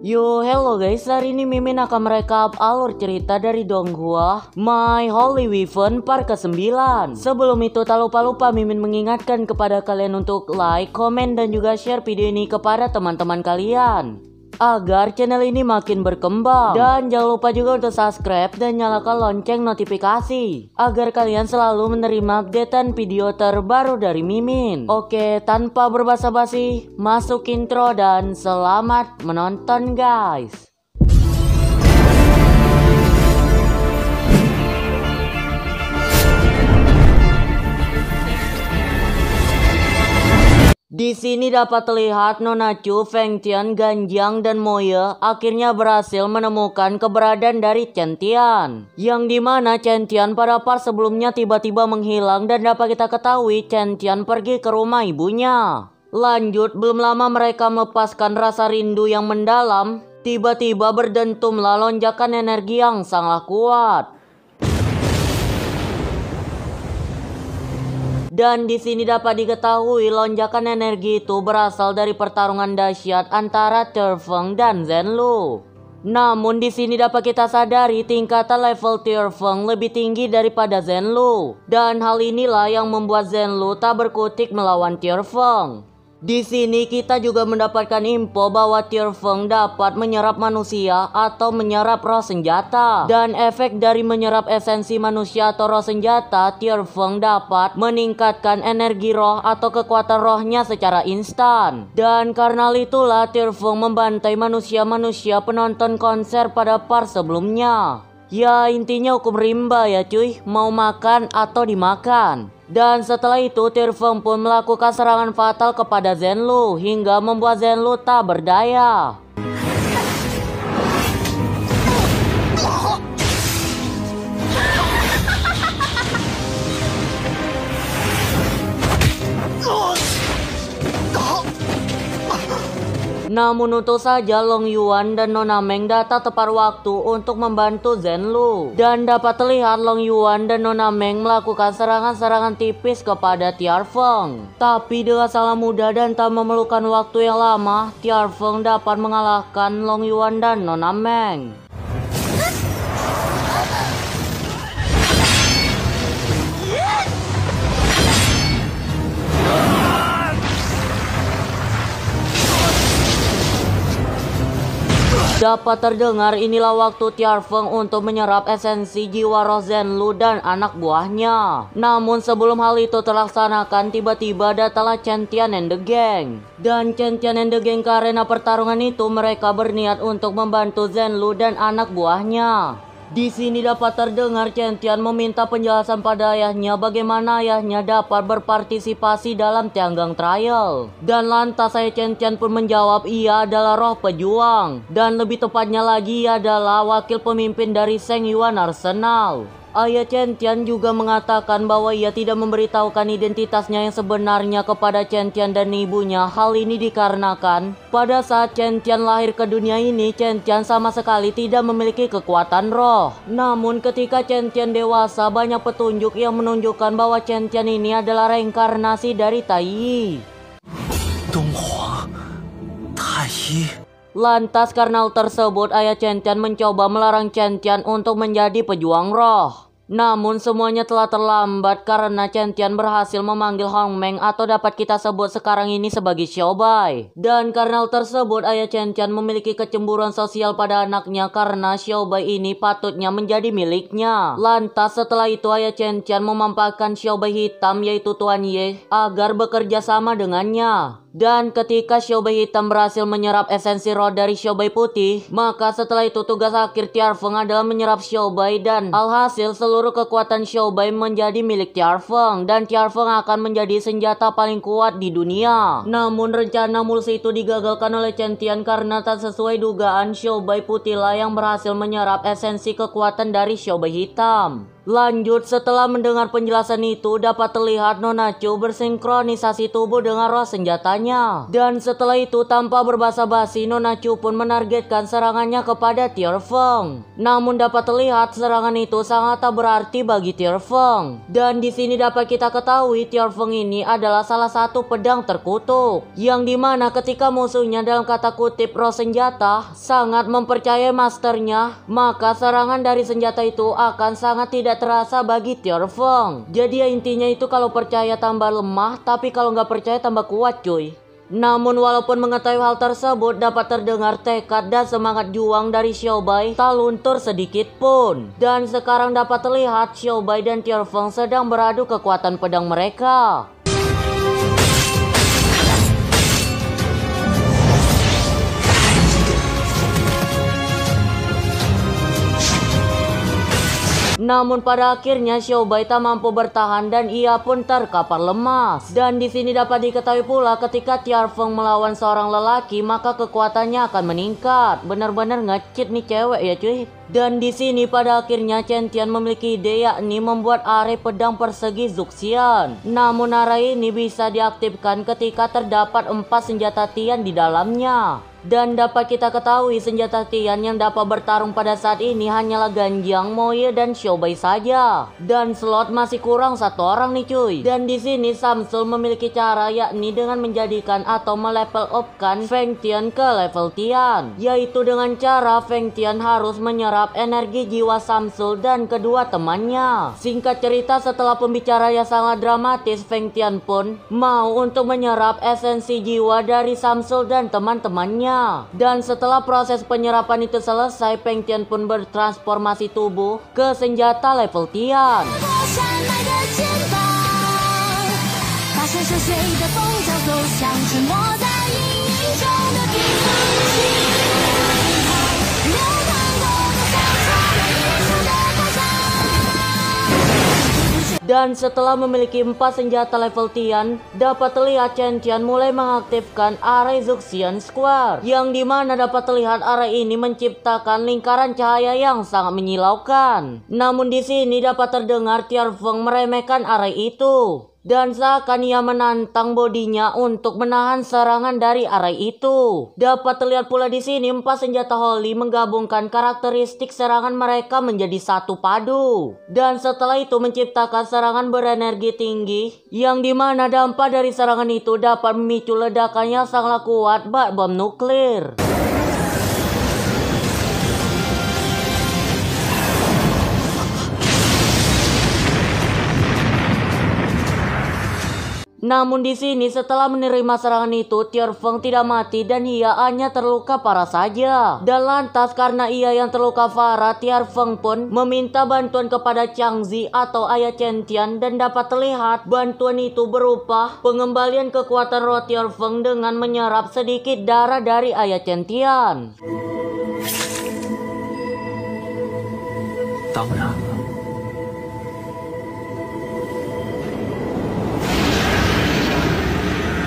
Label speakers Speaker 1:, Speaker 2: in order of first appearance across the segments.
Speaker 1: Yo, hello guys, hari ini Mimin akan merekap alur cerita dari Donghua My Holy Weapon part ke-9. Sebelum itu tak lupa Mimin mengingatkan kepada kalian untuk like, komen, dan juga share video ini kepada teman-teman kalian agar channel ini makin berkembang. Dan jangan lupa juga untuk subscribe dan nyalakan lonceng notifikasi agar kalian selalu menerima updatean video terbaru dari Mimin. Oke, tanpa berbasa-basi, masuk intro dan selamat menonton guys. Di sini dapat terlihat Nona Chu, Feng Tian, Ganjiang, dan Moye akhirnya berhasil menemukan keberadaan dari Chen Tian. Yang dimana Chen Tian pada part sebelumnya tiba-tiba menghilang dan dapat kita ketahui Chen Tian pergi ke rumah ibunya. Lanjut, belum lama mereka melepaskan rasa rindu yang mendalam. Tiba-tiba berdentumlah lonjakan energi yang sangat kuat. Dan di sini dapat diketahui lonjakan energi itu berasal dari pertarungan dahsyat antara Tierfeng dan Zhenlu. Namun di sini dapat kita sadari tingkatan level Tierfeng lebih tinggi daripada Zhenlu. Dan hal inilah yang membuat Zhenlu tak berkutik melawan Tierfeng. Di sini kita juga mendapatkan info bahwa Tierfeng dapat menyerap manusia atau menyerap roh senjata. Dan efek dari menyerap esensi manusia atau roh senjata, Tierfeng dapat meningkatkan energi roh atau kekuatan rohnya secara instan. Dan karena itulah Tierfeng membantai manusia-manusia penonton konser pada part sebelumnya. Ya intinya hukum rimba ya cuy, mau makan atau dimakan. Dan setelah itu Tierfeng pun melakukan serangan fatal kepada Zhenlu hingga membuat Zhenlu tak berdaya. Namun untung saja Long Yuan dan Nona Meng datang tepat waktu untuk membantu Zhenlu. Dan dapat terlihat Long Yuan dan Nona Meng melakukan serangan-serangan tipis kepada Tierfeng. Tapi dengan sangat mudah dan tak memerlukan waktu yang lama, Tierfeng dapat mengalahkan Long Yuan dan Nona Meng. Dapat terdengar inilah waktu Tierfeng untuk menyerap esensi jiwa roh Zhenlu dan anak buahnya. Namun sebelum hal itu terlaksanakan, tiba-tiba datanglah Chen Tian and the Gang. Dan Chen Tian and the Gang karena pertarungan itu mereka berniat untuk membantu Zhenlu dan anak buahnya. Di sini dapat terdengar Chen Tian meminta penjelasan pada ayahnya bagaimana ayahnya dapat berpartisipasi dalam Tianggang Trial. Dan lantas ayah Chen Tian pun menjawab ia adalah roh pejuang. Dan lebih tepatnya lagi ia adalah wakil pemimpin dari Sheng Yuan Arsenal. Ayah Chen Tian juga mengatakan bahwa ia tidak memberitahukan identitasnya yang sebenarnya kepada Chen Tian dan ibunya. Hal ini dikarenakan pada saat Chen Tian lahir ke dunia ini, Chen Tian sama sekali tidak memiliki kekuatan roh. Namun ketika Chen Tian dewasa, banyak petunjuk yang menunjukkan bahwa Chen Tian ini adalah reinkarnasi dari Tai Yi.
Speaker 2: Donghua, Tai Yi.
Speaker 1: Lantas karena hal tersebut, ayah Chen Tian mencoba melarang Chen Tian untuk menjadi pejuang roh. Namun semuanya telah terlambat karena Chen Tian berhasil memanggil Hong Meng atau dapat kita sebut sekarang ini sebagai Xiao Bai. Dan karena hal tersebut, ayah Chen Tian memiliki kecemburuan sosial pada anaknya karena Xiao Bai ini patutnya menjadi miliknya. Lantas setelah itu ayah Chen Tian memanfaatkan Xiao Bai hitam yaitu Tuan Ye agar bekerja sama dengannya. Dan ketika Xiao Bai hitam berhasil menyerap esensi roh dari Xiao Bai putih, maka setelah itu tugas akhir Tierfeng adalah menyerap Xiao Bai dan alhasil seluruh kekuatan Xiao Bai menjadi milik Tierfeng dan Tierfeng akan menjadi senjata paling kuat di dunia. Namun rencana mulus itu digagalkan oleh Chen Tian karena tak sesuai dugaan Xiao Bai putih lah yang berhasil menyerap esensi kekuatan dari Xiao Bai hitam. Lanjut, setelah mendengar penjelasan itu, dapat terlihat Nona Chu bersinkronisasi tubuh dengan roh senjatanya. Dan setelah itu, tanpa berbasa-basi, Nona Chu pun menargetkan serangannya kepada Tierfeng. Namun dapat terlihat serangan itu sangat tak berarti bagi Tierfeng. Dan di sini dapat kita ketahui Tierfeng ini adalah salah satu pedang terkutuk, yang dimana ketika musuhnya dalam kata kutip roh senjata sangat mempercayai masternya, maka serangan dari senjata itu akan sangat tidak terasa bagi Tierfeng. Jadi ya intinya itu kalau percaya tambah lemah, tapi kalau nggak percaya tambah kuat cuy. Namun walaupun mengetahui hal tersebut, dapat terdengar tekad dan semangat juang dari Xiaobai tak luntur sedikit pun. Dan sekarang dapat terlihat Xiaobai dan Tierfeng sedang beradu kekuatan pedang mereka. Namun pada akhirnya Xiaobai tak mampu bertahan dan ia pun terkapar lemas. Dan di sini dapat diketahui pula ketika Tierfeng melawan seorang lelaki, maka kekuatannya akan meningkat. Benar-benar nge-cheat nih cewek ya cuy. Dan di sini pada akhirnya Chen Tian memiliki ide, yakni membuat array pedang persegi Zuxian. Namun array ini bisa diaktifkan ketika terdapat 4 senjata Tian di dalamnya. Dan dapat kita ketahui senjata Tian yang dapat bertarung pada saat ini hanyalah Ganjiang, Moye, dan Xiaobai saja. Dan slot masih kurang 1 orang nih cuy. Dan di sini Samsul memiliki cara, yakni dengan menjadikan atau melevel upkan Feng Tian ke level Tian, yaitu dengan cara Feng Tian harus menyerap energi jiwa Samsul dan kedua temannya. Singkat cerita, setelah pembicaraan yang sangat dramatis, Feng Tian pun mau untuk menyerap esensi jiwa dari Samsul dan teman-temannya. Dan setelah proses penyerapan itu selesai, Feng Tian pun bertransformasi tubuh ke senjata level Tian. Dan setelah memiliki 4 senjata level Tian, dapat terlihat Chen Tian mulai mengaktifkan array Zuxian Square, yang dimana dapat terlihat array ini menciptakan lingkaran cahaya yang sangat menyilaukan. Namun di sini dapat terdengar Tierfeng meremehkan array itu. Dan seakan ia menantang bodinya untuk menahan serangan dari array itu. Dapat terlihat pula di sini 4 senjata Holy menggabungkan karakteristik serangan mereka menjadi satu padu. Dan setelah itu menciptakan serangan berenergi tinggi, yang dimana dampak dari serangan itu dapat memicu ledakan yang sangat kuat bak bom nuklir. Namun di sini setelah menerima serangan itu, Tierfeng tidak mati dan ia hanya terluka parah saja. Dan lantas karena ia yang terluka parah, Tierfeng pun meminta bantuan kepada Changzi atau ayah Chen Tian, dan dapat terlihat bantuan itu berupa pengembalian kekuatan roh Tierfeng dengan menyerap sedikit darah dari ayah Chen Tian.
Speaker 2: 当然了。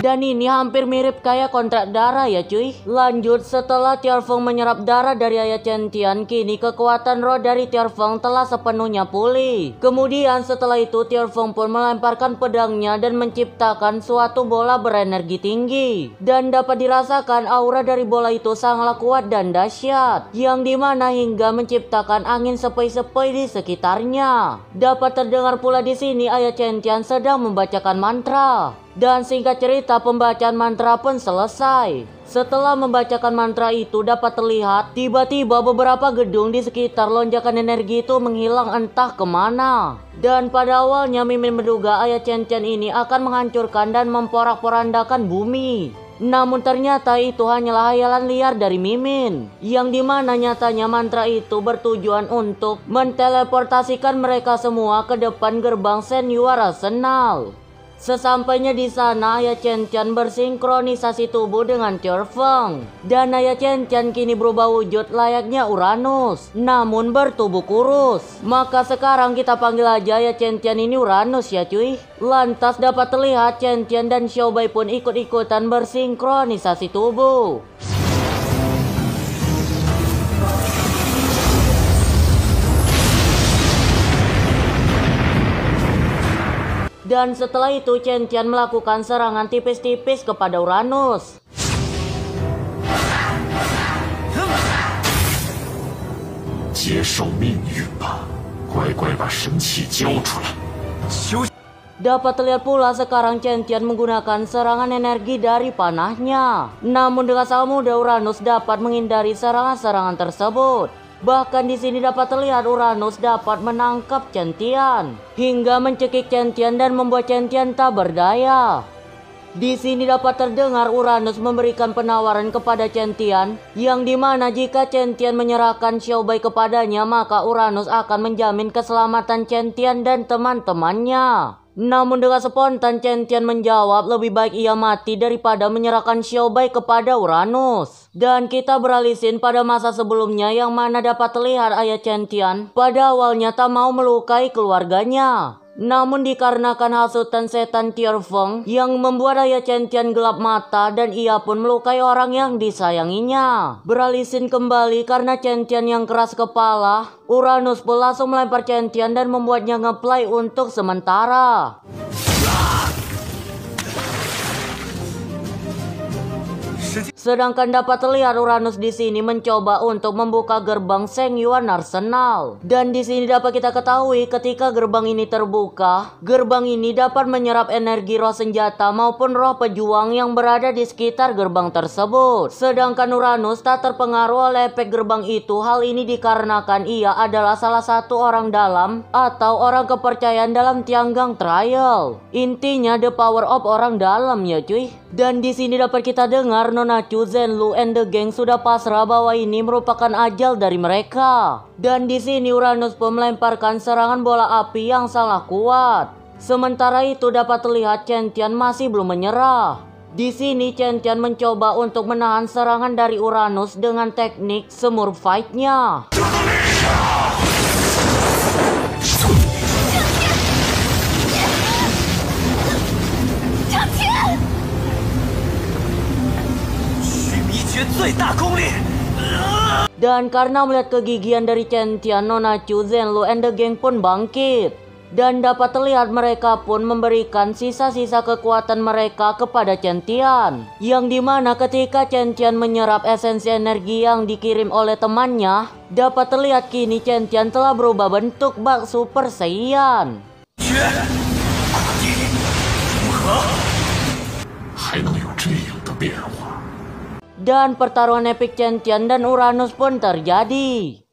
Speaker 1: Dan ini hampir mirip kayak kontrak darah ya cuy. Lanjut, setelah Tierfeng menyerap darah dari ayah Chen Tian, kini kekuatan roh dari Tierfeng telah sepenuhnya pulih. Kemudian setelah itu Tierfeng pun melemparkan pedangnya dan menciptakan suatu bola berenergi tinggi. Dan dapat dirasakan aura dari bola itu sangatlah kuat dan dahsyat, yang dimana hingga menciptakan angin sepoi-sepoi di sekitarnya. Dapat terdengar pula di sini ayah Chen Tian sedang membacakan mantra. Dan singkat cerita, pembacaan mantra pun selesai. Setelah membacakan mantra itu, dapat terlihat tiba-tiba beberapa gedung di sekitar lonjakan energi itu menghilang entah kemana. Dan pada awalnya Mimin menduga ayah Chen Tian ini akan menghancurkan dan memporak-porandakan bumi. Namun ternyata itu hanyalah hayalan liar dari Mimin, yang dimana nyatanya mantra itu bertujuan untuk menteleportasikan mereka semua ke depan gerbang Shenyue Arsenal. Sesampainya di sana, ayah Chen Tian bersinkronisasi tubuh dengan Tierfeng. Dan ayah Chen Tian kini berubah wujud layaknya Uranus, namun bertubuh kurus. Maka sekarang kita panggil aja ayah Chen Tian ini Uranus ya cuy. Lantas dapat terlihat Chen Tian dan Xiaobai pun ikut-ikutan bersinkronisasi tubuh. Dan setelah itu Chen Tian melakukan serangan tipis-tipis kepada Uranus.
Speaker 3: 接受命运吧，乖乖把神器交出来。
Speaker 1: Dapat terlihat pula sekarang Chen Tian menggunakan serangan energi dari panahnya. Namun dengan sangat mudah Uranus dapat menghindari serangan-serangan tersebut. Bahkan di sini dapat terlihat Uranus dapat menangkap Chen Tian hingga mencekik Chen Tian dan membuat Chen Tian tak berdaya. Di sini dapat terdengar Uranus memberikan penawaran kepada Chen Tian, yang dimana jika Chen Tian menyerahkan Xiao Bai kepadanya, maka Uranus akan menjamin keselamatan Chen Tian dan teman-temannya. Namun dengan spontan Chen Tian menjawab lebih baik ia mati daripada menyerahkan Xiao Bai kepada Uranus. Dan kita beralih scene pada masa sebelumnya, yang mana dapat terlihat ayah Chen Tian pada awalnya tak mau melukai keluarganya. Namun dikarenakan hasutan setan Tierfeng yang membuat ayah Chen Tian gelap mata dan ia pun melukai orang yang disayanginya. Beralih scene kembali karena Chen Tian yang keras kepala, Uranus pun langsung melempar Chen Tian dan membuatnya ngeplay untuk sementara. Sedangkan dapat terlihat Uranus di sini mencoba untuk membuka gerbang Sheng Yuan Arsenal. Dan di sini dapat kita ketahui ketika gerbang ini terbuka, gerbang ini dapat menyerap energi roh senjata maupun roh pejuang yang berada di sekitar gerbang tersebut. Sedangkan Uranus tak terpengaruh oleh efek gerbang itu. Hal ini dikarenakan ia adalah salah satu orang dalam atau orang kepercayaan dalam Tianggang Trial. Intinya the power of orang dalam ya cuy. Dan di sini dapat kita dengar Nona Chu, Zhenlu, and the gang sudah pasrah bahwa ini merupakan ajal dari mereka. Dan di sini Uranus pun melemparkan serangan bola api yang sangat kuat. Sementara itu dapat terlihat Chen Tian masih belum menyerah. Di sini Chen Tian mencoba untuk menahan serangan dari Uranus dengan teknik semur fight-nya. Dan karena melihat kegigihan dari Chen Tian, Nona Chu, Zhenlu, and the gang pun bangkit. Dan dapat terlihat mereka pun memberikan sisa-sisa kekuatan mereka kepada Chen Tian. Yang dimana ketika Chen Tian menyerap esensi energi yang dikirim oleh temannya, dapat terlihat kini Chen Tian telah berubah bentuk bak Super Saiyan. Dan pertarungan epik Chen Tian dan Uranus pun terjadi.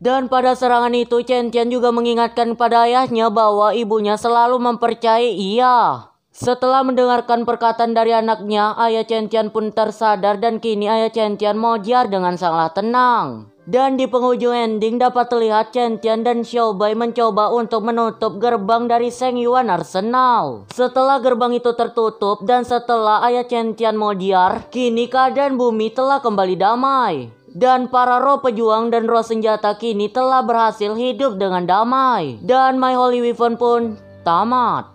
Speaker 1: Dan pada serangan itu Chen Tian juga mengingatkan pada ayahnya bahwa ibunya selalu mempercayai ia. Setelah mendengarkan perkataan dari anaknya, ayah Chen Tian pun tersadar dan kini ayah Chen Tian mojar dengan sangat tenang. Dan di penghujung ending dapat terlihat Chen Tian dan Xiao Bai mencoba untuk menutup gerbang dari Sheng Yuan Arsenal. Setelah gerbang itu tertutup dan setelah ayah Chen Tian mojar, kini keadaan bumi telah kembali damai. Dan para roh pejuang dan roh senjata kini telah berhasil hidup dengan damai. Dan My Holy Weapon pun tamat.